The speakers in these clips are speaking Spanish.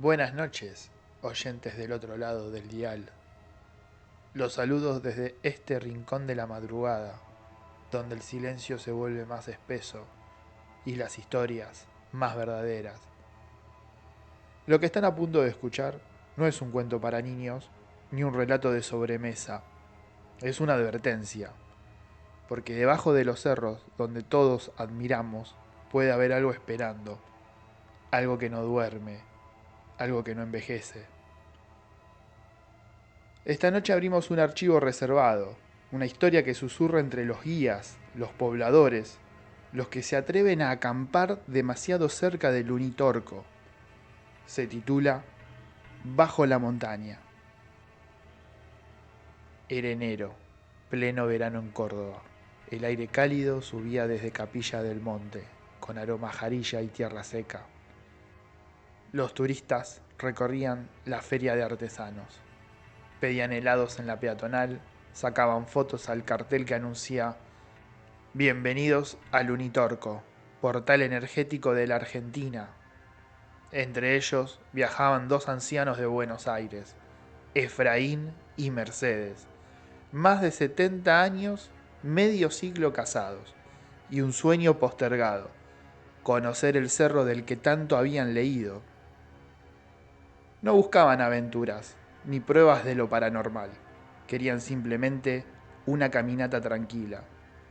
Buenas noches, oyentes del otro lado del dial. Los saludos desde este rincón de la madrugada, donde el silencio se vuelve más espeso y las historias más verdaderas. Lo que están a punto de escuchar no es un cuento para niños ni un relato de sobremesa, es una advertencia, porque debajo de los cerros donde todos admiramos puede haber algo esperando, algo que no duerme, algo que no envejece. Esta noche abrimos un archivo reservado, una historia que susurra entre los guías, los pobladores, los que se atreven a acampar demasiado cerca del Unitorco. Se titula Bajo la montaña. Era enero, pleno verano en Córdoba. El aire cálido subía desde Capilla del Monte, con aroma a jarilla y tierra seca. Los turistas recorrían la feria de artesanos. Pedían helados en la peatonal, sacaban fotos al cartel que anuncia Bienvenidos al Unitorco, portal energético de la Argentina. Entre ellos viajaban dos ancianos de Buenos Aires, Efraín y Mercedes. Más de 70 años, medio siglo casados, y un sueño postergado, conocer el cerro del que tanto habían leído. No buscaban aventuras, ni pruebas de lo paranormal. Querían simplemente una caminata tranquila,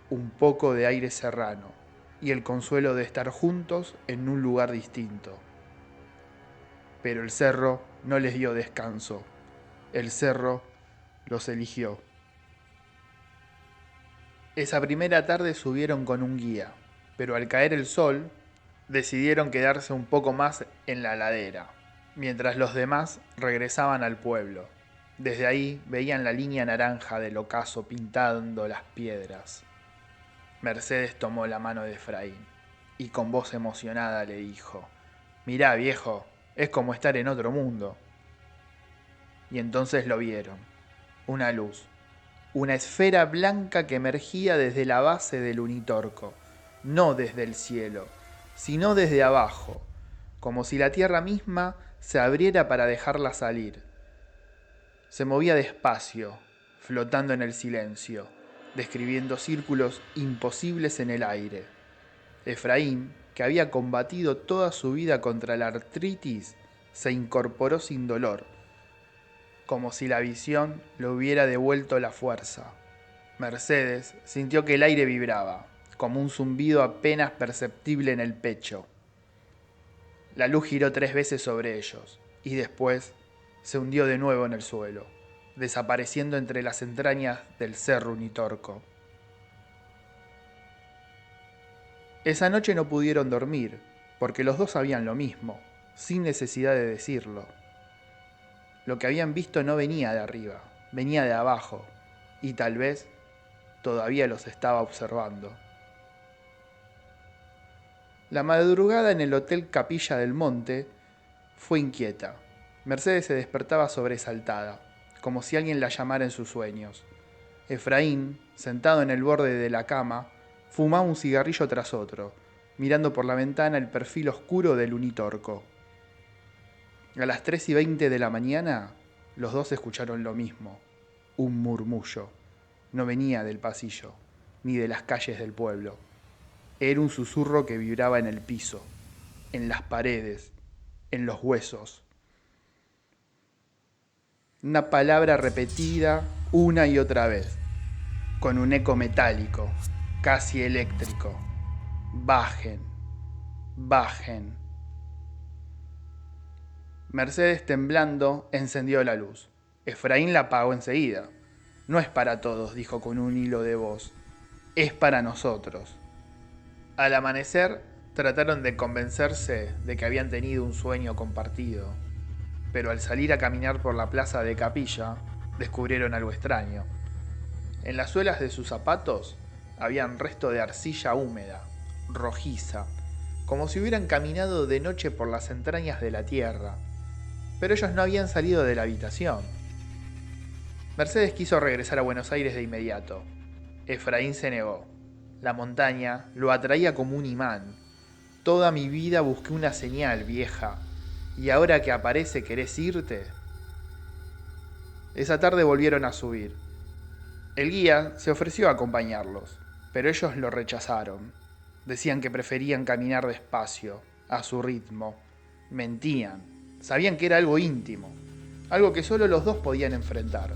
un poco de aire serrano y el consuelo de estar juntos en un lugar distinto. Pero el cerro no les dio descanso. El cerro los eligió. Esa primera tarde subieron con un guía, pero al caer el sol decidieron quedarse un poco más en la ladera, mientras los demás regresaban al pueblo. Desde ahí veían la línea naranja del ocaso pintando las piedras. Mercedes tomó la mano de Efraín y con voz emocionada le dijo: «Mirá, viejo, es como estar en otro mundo». Y entonces lo vieron, una luz, una esfera blanca que emergía desde la base del Unitorco, no desde el cielo, sino desde abajo, como si la tierra misma se abriera para dejarla salir. Se movía despacio, flotando en el silencio, describiendo círculos imposibles en el aire. Efraín, que había combatido toda su vida contra la artritis, se incorporó sin dolor, como si la visión le hubiera devuelto la fuerza. Mercedes sintió que el aire vibraba, como un zumbido apenas perceptible en el pecho. La luz giró 3 veces sobre ellos, y después se hundió de nuevo en el suelo, desapareciendo entre las entrañas del cerro Unitorco. Esa noche no pudieron dormir, porque los dos sabían lo mismo, sin necesidad de decirlo. Lo que habían visto no venía de arriba, venía de abajo, y tal vez todavía los estaba observando. La madrugada en el Hotel Capilla del Monte fue inquieta. Mercedes se despertaba sobresaltada, como si alguien la llamara en sus sueños. Efraín, sentado en el borde de la cama, fumaba un cigarrillo tras otro, mirando por la ventana el perfil oscuro del Unitorco. A las 3:20 de la mañana, los dos escucharon lo mismo, un murmullo. No venía del pasillo, ni de las calles del pueblo. Era un susurro que vibraba en el piso, en las paredes, en los huesos. Una palabra repetida una y otra vez, con un eco metálico, casi eléctrico. Bajen, bajen. Mercedes, temblando, encendió la luz. Efraín la apagó enseguida. «No es para todos», dijo con un hilo de voz. «Es para nosotros». Al amanecer, trataron de convencerse de que habían tenido un sueño compartido, pero al salir a caminar por la plaza de Capilla, descubrieron algo extraño. En las suelas de sus zapatos habían restos de arcilla húmeda, rojiza, como si hubieran caminado de noche por las entrañas de la tierra. Pero ellos no habían salido de la habitación. Mercedes quiso regresar a Buenos Aires de inmediato. Efraín se negó. La montaña lo atraía como un imán. «Toda mi vida busqué una señal, vieja. ¿Y ahora que aparece querés irte? Esa tarde volvieron a subir. El guía se ofreció a acompañarlos, pero ellos lo rechazaron. Decían que preferían caminar despacio, a su ritmo. Mentían. Sabían que era algo íntimo, algo que solo los dos podían enfrentar.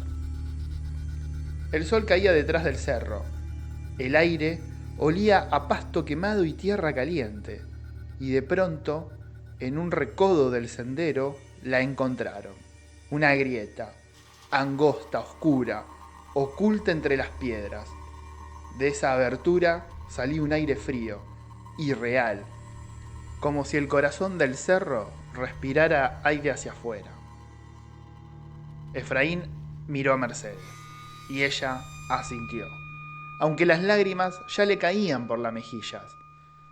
El sol caía detrás del cerro. El aire olía a pasto quemado y tierra caliente. Y de pronto, en un recodo del sendero, la encontraron. Una grieta, angosta, oscura, oculta entre las piedras. De esa abertura salía un aire frío, irreal, como si el corazón del cerro respirara aire hacia afuera. Efraín miró a Mercedes, y ella asintió, aunque las lágrimas ya le caían por las mejillas.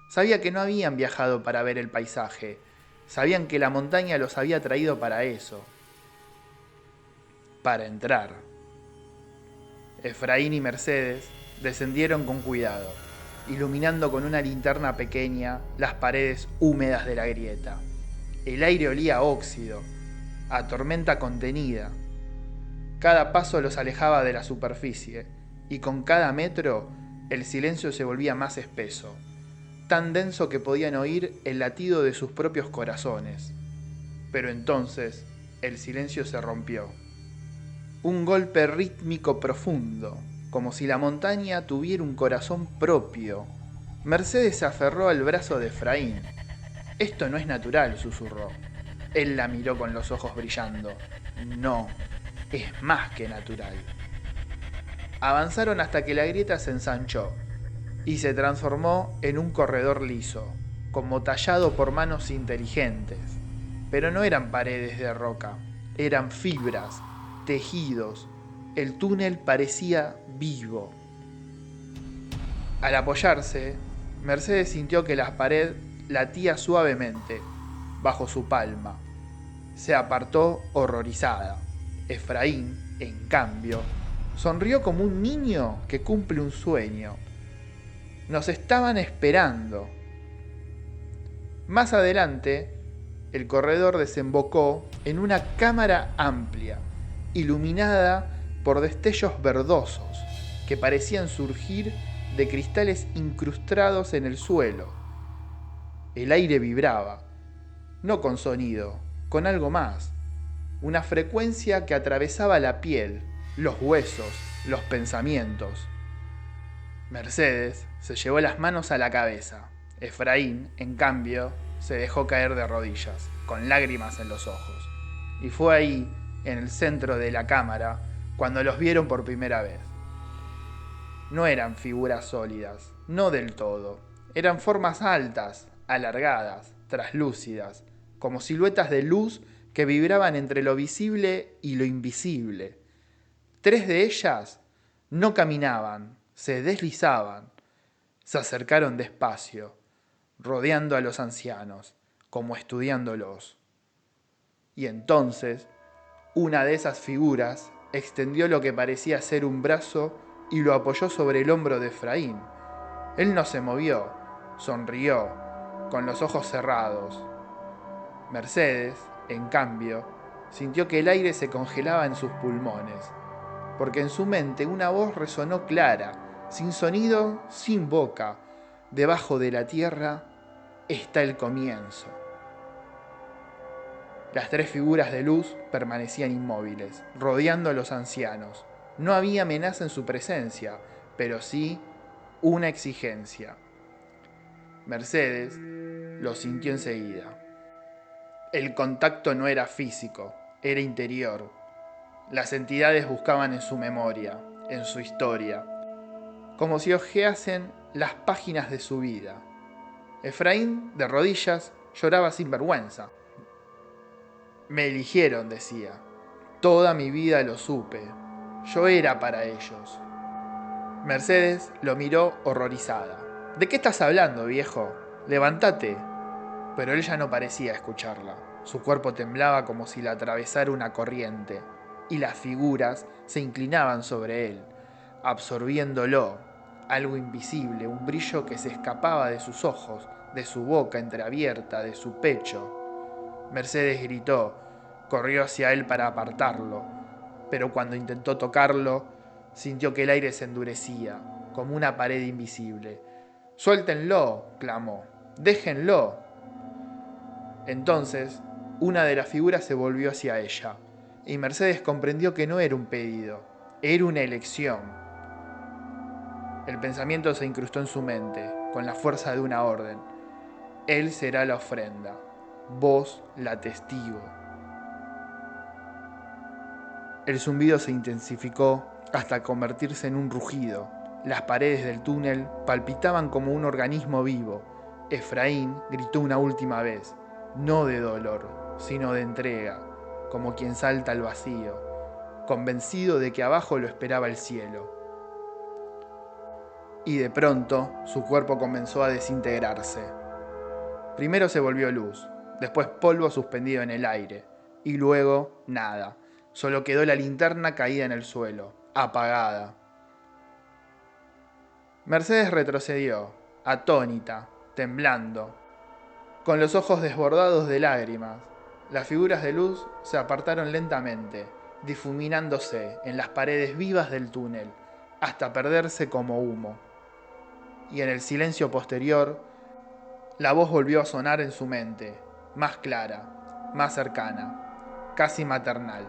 Sabía que no habían viajado para ver el paisaje, sabían que la montaña los había traído para eso, para entrar. Efraín y Mercedes descendieron con cuidado, iluminando con una linterna pequeña las paredes húmedas de la grieta. El aire olía a óxido, a tormenta contenida. Cada paso los alejaba de la superficie, y con cada metro el silencio se volvía más espeso, tan denso que podían oír el latido de sus propios corazones. Pero entonces el silencio se rompió. Un golpe rítmico profundo, como si la montaña tuviera un corazón propio. Mercedes se aferró al brazo de Efraín. Esto no es natural, susurró. Él la miró con los ojos brillando. No, es más que natural. Avanzaron hasta que la grieta se ensanchó y se transformó en un corredor liso, como tallado por manos inteligentes. Pero no eran paredes de roca, eran fibras, tejidos. El túnel parecía vivo. Al apoyarse, Mercedes sintió que la pared latía suavemente bajo su palma. Se apartó horrorizada. Efraín, en cambio, sonrió como un niño que cumple un sueño. Nos estaban esperando. Más adelante, el corredor desembocó en una cámara amplia, iluminada por destellos verdosos que parecían surgir de cristales incrustados en el suelo. El aire vibraba, no con sonido, con algo más, una frecuencia que atravesaba la piel, los huesos, los pensamientos. Mercedes se llevó las manos a la cabeza. Efraín, en cambio, se dejó caer de rodillas, con lágrimas en los ojos. Y fue ahí, en el centro de la cámara, cuando los vieron por primera vez. No eran figuras sólidas, no del todo. Eran formas altas, alargadas, traslúcidas, como siluetas de luz que vibraban entre lo visible y lo invisible. 3 de ellas no caminaban, se deslizaban. Se acercaron despacio, rodeando a los ancianos, como estudiándolos. Y entonces, una de esas figuras extendió lo que parecía ser un brazo y lo apoyó sobre el hombro de Efraín. Él no se movió, sonrió, con los ojos cerrados. Mercedes, en cambio, sintió que el aire se congelaba en sus pulmones, porque en su mente una voz resonó clara, sin sonido, sin boca. Debajo de la tierra está el comienzo. Las 3 figuras de luz permanecían inmóviles, rodeando a los ancianos. No había amenaza en su presencia, pero sí una exigencia. Mercedes lo sintió enseguida. El contacto no era físico, era interior. Las entidades buscaban en su memoria, en su historia, como si hojeasen las páginas de su vida. Efraín, de rodillas, lloraba sin vergüenza. Me eligieron, decía. Toda mi vida lo supe. Yo era para ellos. Mercedes lo miró horrorizada. ¿De qué estás hablando, viejo? Levántate. Pero él ya no parecía escucharla. Su cuerpo temblaba como si la atravesara una corriente, y las figuras se inclinaban sobre él, absorbiéndolo. Algo invisible, un brillo que se escapaba de sus ojos, de su boca entreabierta, de su pecho. Mercedes gritó, corrió hacia él para apartarlo, pero cuando intentó tocarlo, sintió que el aire se endurecía, como una pared invisible. «¡Suéltenlo!», clamó. «¡Déjenlo!». Entonces, una de las figuras se volvió hacia ella, y Mercedes comprendió que no era un pedido, era una elección. El pensamiento se incrustó en su mente, con la fuerza de una orden. Él será la ofrenda, vos la testigo. El zumbido se intensificó hasta convertirse en un rugido. Las paredes del túnel palpitaban como un organismo vivo. Efraín gritó una última vez, no de dolor, sino de entrega, como quien salta al vacío, convencido de que abajo lo esperaba el cielo. Y de pronto su cuerpo comenzó a desintegrarse. Primero se volvió luz, después polvo suspendido en el aire, y luego nada. Solo quedó la linterna caída en el suelo, apagada. Mercedes retrocedió, atónita, temblando, con los ojos desbordados de lágrimas. Las figuras de luz se apartaron lentamente, difuminándose en las paredes vivas del túnel, hasta perderse como humo. Y en el silencio posterior, la voz volvió a sonar en su mente, más clara, más cercana, casi maternal.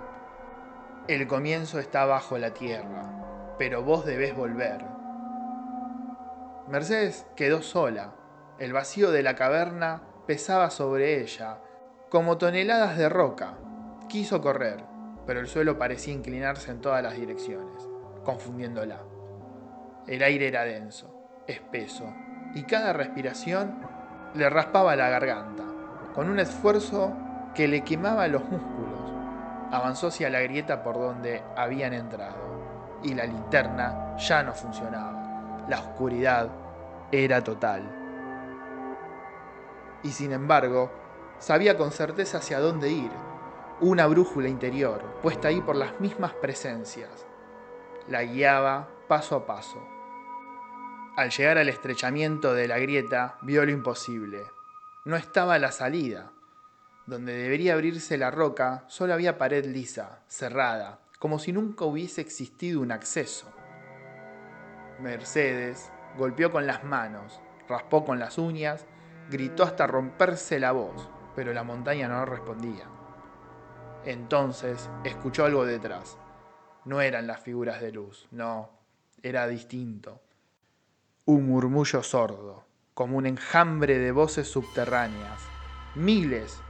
El comienzo está bajo la tierra, pero vos debés volver. Mercedes quedó sola. El vacío de la caverna pesaba sobre ella, como toneladas de roca. Quiso correr, pero el suelo parecía inclinarse en todas las direcciones, confundiéndola. El aire era denso, espeso, y cada respiración le raspaba la garganta, con un esfuerzo que le quemaba los músculos. Avanzó hacia la grieta por donde habían entrado, y la linterna ya no funcionaba. La oscuridad era total. Y sin embargo, sabía con certeza hacia dónde ir. Una brújula interior, puesta ahí por las mismas presencias, la guiaba paso a paso. Al llegar al estrechamiento de la grieta, vio lo imposible. No estaba la salida. Donde debería abrirse la roca, solo había pared lisa, cerrada, como si nunca hubiese existido un acceso. Mercedes golpeó con las manos, raspó con las uñas, gritó hasta romperse la voz, pero la montaña no respondía. Entonces escuchó algo detrás. No eran las figuras de luz, no, era distinto. Un murmullo sordo, como un enjambre de voces subterráneas. Miles,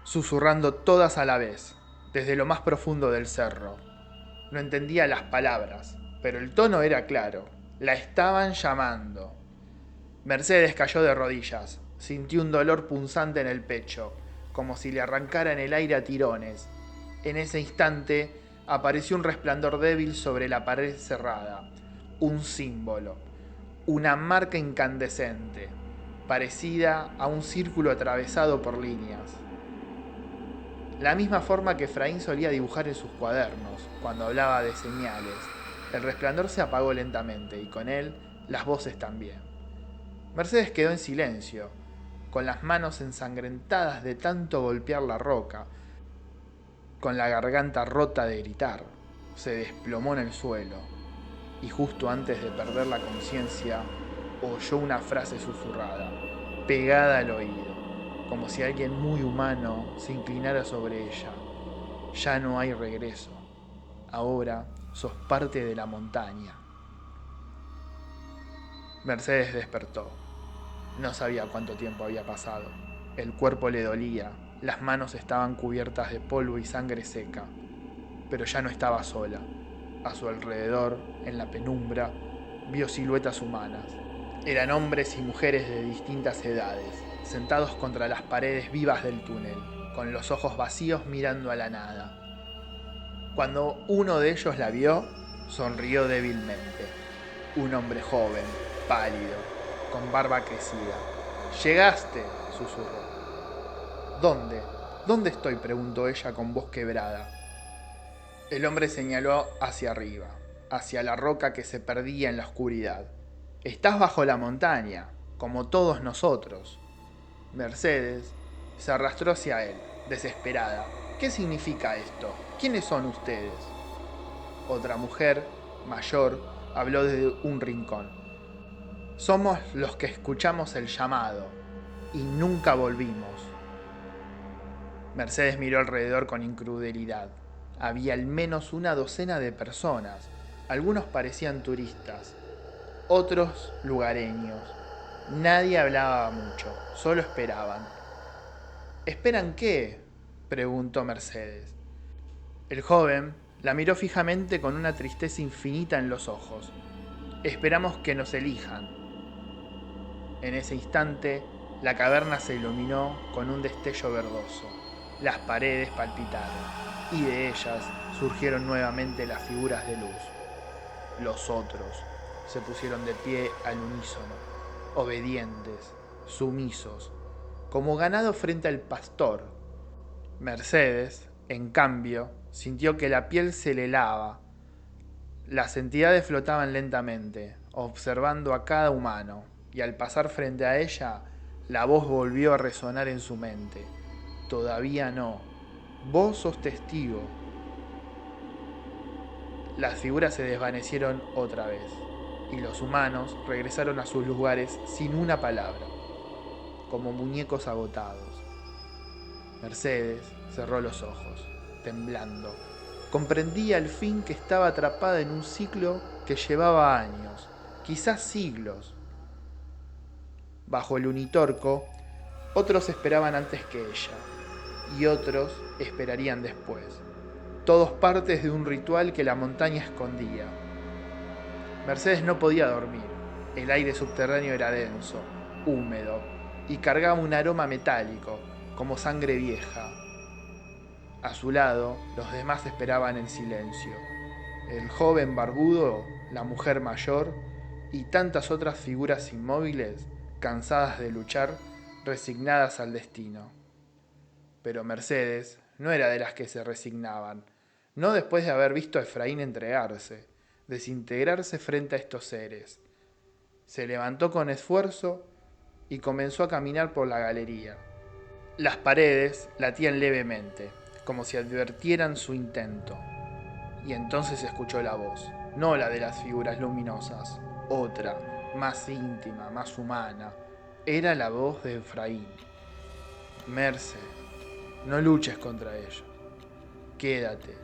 susurrando todas a la vez, desde lo más profundo del cerro. No entendía las palabras, pero el tono era claro. La estaban llamando. Mercedes cayó de rodillas. Sintió un dolor punzante en el pecho, como si le arrancaran el aire a tirones. En ese instante apareció un resplandor débil sobre la pared cerrada. Un símbolo. Una marca incandescente, parecida a un círculo atravesado por líneas. La misma forma que Efraín solía dibujar en sus cuadernos, cuando hablaba de señales. El resplandor se apagó lentamente, y con él las voces también. Mercedes quedó en silencio, con las manos ensangrentadas de tanto golpear la roca, con la garganta rota de gritar. Se desplomó en el suelo, y justo antes de perder la conciencia, oyó una frase susurrada, pegada al oído, como si alguien muy humano se inclinara sobre ella. Ya no hay regreso. Ahora sos parte de la montaña. Mercedes despertó. No sabía cuánto tiempo había pasado. El cuerpo le dolía, las manos estaban cubiertas de polvo y sangre seca. Pero ya no estaba sola. A su alrededor, en la penumbra, vio siluetas humanas. Eran hombres y mujeres de distintas edades, sentados contra las paredes vivas del túnel, con los ojos vacíos mirando a la nada. Cuando uno de ellos la vio, sonrió débilmente. Un hombre joven, pálido, con barba crecida. «Llegaste», susurró. «¿Dónde? ¿Dónde estoy?», preguntó ella con voz quebrada. El hombre señaló hacia arriba, hacia la roca que se perdía en la oscuridad. «Estás bajo la montaña, como todos nosotros». Mercedes se arrastró hacia él. desesperada. ¿Qué significa esto? ¿Quiénes son ustedes? Otra mujer, mayor, habló desde un rincón. Somos los que escuchamos el llamado y nunca volvimos. Mercedes miró alrededor con incredulidad. Había al menos una docena de personas. Algunos parecían turistas, otros lugareños. Nadie hablaba mucho, solo esperaban. ¿Esperan qué?, preguntó Mercedes. El joven la miró fijamente con una tristeza infinita en los ojos. Esperamos que nos elijan. En ese instante, la caverna se iluminó con un destello verdoso. Las paredes palpitaron, y de ellas surgieron nuevamente las figuras de luz. Los otros se pusieron de pie al unísono, obedientes, sumisos, como ganado frente al pastor. Mercedes, en cambio, sintió que la piel se le helaba. Las entidades flotaban lentamente, observando a cada humano, y al pasar frente a ella, la voz volvió a resonar en su mente. Todavía no. Vos sos testigo. Las figuras se desvanecieron otra vez, y los humanos regresaron a sus lugares sin una palabra, como muñecos agotados. Mercedes cerró los ojos, temblando. Comprendía al fin que estaba atrapada en un ciclo que llevaba años, quizás siglos. Bajo el unitorco, otros esperaban antes que ella, y otros esperarían después. Todos partes de un ritual que la montaña escondía. Mercedes no podía dormir. El aire subterráneo era denso, húmedo, y cargaba un aroma metálico, como sangre vieja. A su lado, los demás esperaban en silencio. El joven barbudo, la mujer mayor y tantas otras figuras inmóviles, cansadas de luchar, resignadas al destino. Pero Mercedes no era de las que se resignaban, no después de haber visto a Efraín entregarse, desintegrarse frente a estos seres. Se levantó con esfuerzo y comenzó a caminar por la galería. Las paredes latían levemente, como si advirtieran su intento. Y entonces escuchó la voz, no la de las figuras luminosas, otra, más íntima, más humana. Era la voz de Efraín. Merce, no luches contra ellos. Quédate.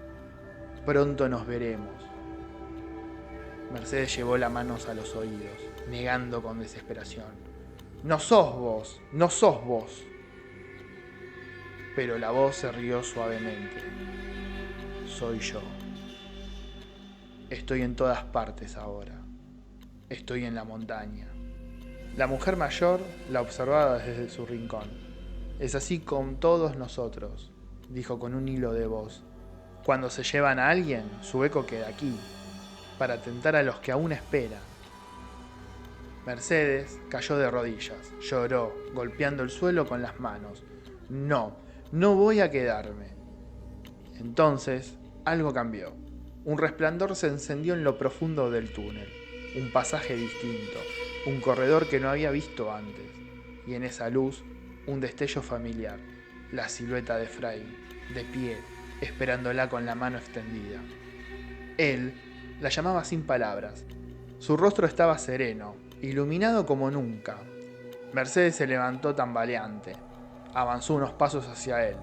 Pronto nos veremos. Mercedes llevó las manos a los oídos, negando con desesperación. No sos vos, no sos vos. Pero la voz se rió suavemente. Soy yo. Estoy en todas partes ahora. Estoy en la montaña. La mujer mayor la observaba desde su rincón. Es así con todos nosotros, dijo con un hilo de voz. Cuando se llevan a alguien, su eco queda aquí, para tentar a los que aún esperan. Mercedes cayó de rodillas, lloró, golpeando el suelo con las manos. No voy a quedarme. Entonces, algo cambió. Un resplandor se encendió en lo profundo del túnel, un pasaje distinto, un corredor que no había visto antes, y en esa luz, un destello familiar, la silueta de Efraín, de pie, esperándola con la mano extendida. Él la llamaba sin palabras. Su rostro estaba sereno, iluminado como nunca. Mercedes se levantó tambaleante. Avanzó unos pasos hacia él.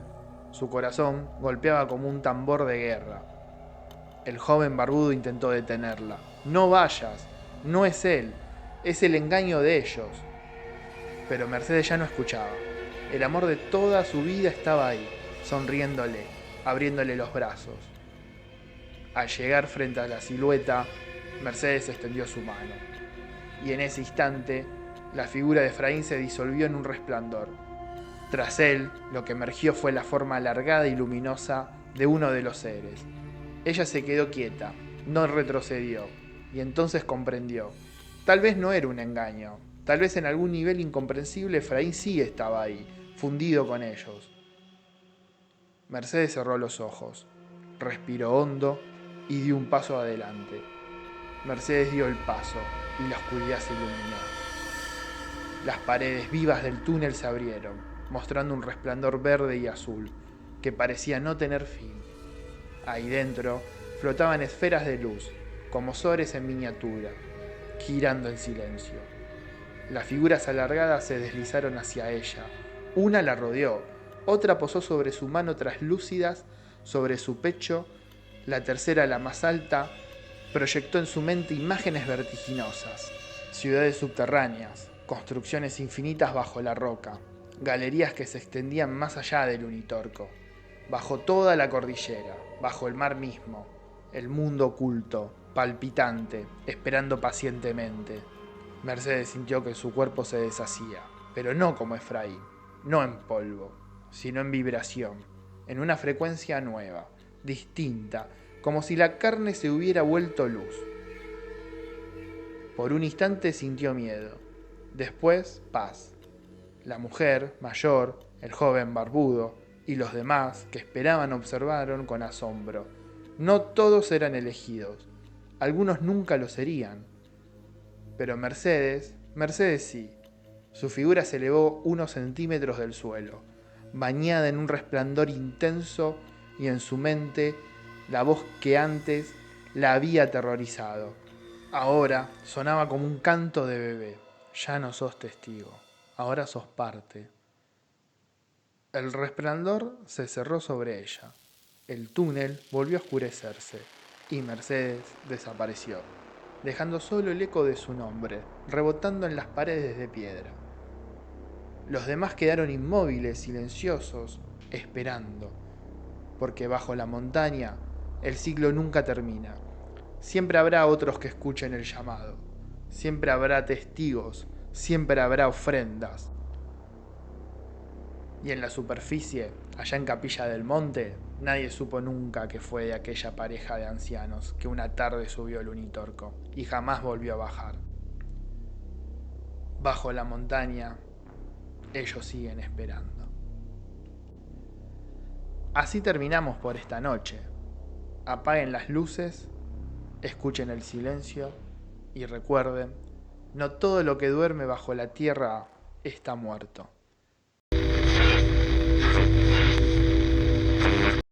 Su corazón golpeaba como un tambor de guerra. El joven barbudo intentó detenerla. No vayas, no es él, es el engaño de ellos. Pero Mercedes ya no escuchaba. El amor de toda su vida estaba ahí, sonriéndole, abriéndole los brazos. Al llegar frente a la silueta, Mercedes extendió su mano. Y en ese instante, la figura de Efraín se disolvió en un resplandor. Tras él, lo que emergió fue la forma alargada y luminosa de uno de los seres. Ella se quedó quieta, no retrocedió, y entonces comprendió. Tal vez no era un engaño, tal vez en algún nivel incomprensible Efraín sí estaba ahí, fundido con ellos. Mercedes cerró los ojos, respiró hondo y dio un paso adelante. Mercedes dio el paso y la oscuridad se iluminó. Las paredes vivas del túnel se abrieron, mostrando un resplandor verde y azul. que parecía no tener fin. Ahí dentro flotaban esferas de luz, como sores en miniatura, girando en silencio. Las figuras alargadas se deslizaron hacia ella. Una la rodeó, otra posó sobre su mano traslúcidas, sobre su pecho, la tercera, la más alta, proyectó en su mente imágenes vertiginosas, ciudades subterráneas, construcciones infinitas bajo la roca, galerías que se extendían más allá del Unitorco, bajo toda la cordillera, bajo el mar mismo, el mundo oculto, palpitante, esperando pacientemente. Mercedes sintió que su cuerpo se deshacía, pero no como Efraín, no en polvo, sino en vibración, en una frecuencia nueva, distinta, como si la carne se hubiera vuelto luz. Por un instante sintió miedo, después paz. La mujer mayor, el joven barbudo y los demás que esperaban observaron con asombro. No todos eran elegidos, algunos nunca lo serían. Pero Mercedes sí. Su figura se elevó unos centímetros del suelo, bañada en un resplandor intenso, y en su mente la voz que antes la había aterrorizado. Ahora sonaba como un canto de bebé. Ya no sos testigo, ahora sos parte. El resplandor se cerró sobre ella. El túnel volvió a oscurecerse y Mercedes desapareció, dejando solo el eco de su nombre, rebotando en las paredes de piedra. Los demás quedaron inmóviles, silenciosos, esperando, porque bajo la montaña el ciclo nunca termina. Siempre habrá otros que escuchen el llamado, siempre habrá testigos, siempre habrá ofrendas. Y en la superficie, allá en Capilla del Monte, nadie supo nunca que fue de aquella pareja de ancianos que una tarde subió el Unitorco y jamás volvió a bajar. Bajo la montaña, ellos siguen esperando. Así terminamos por esta noche. Apaguen las luces, escuchen el silencio y recuerden, no todo lo que duerme bajo la tierra está muerto.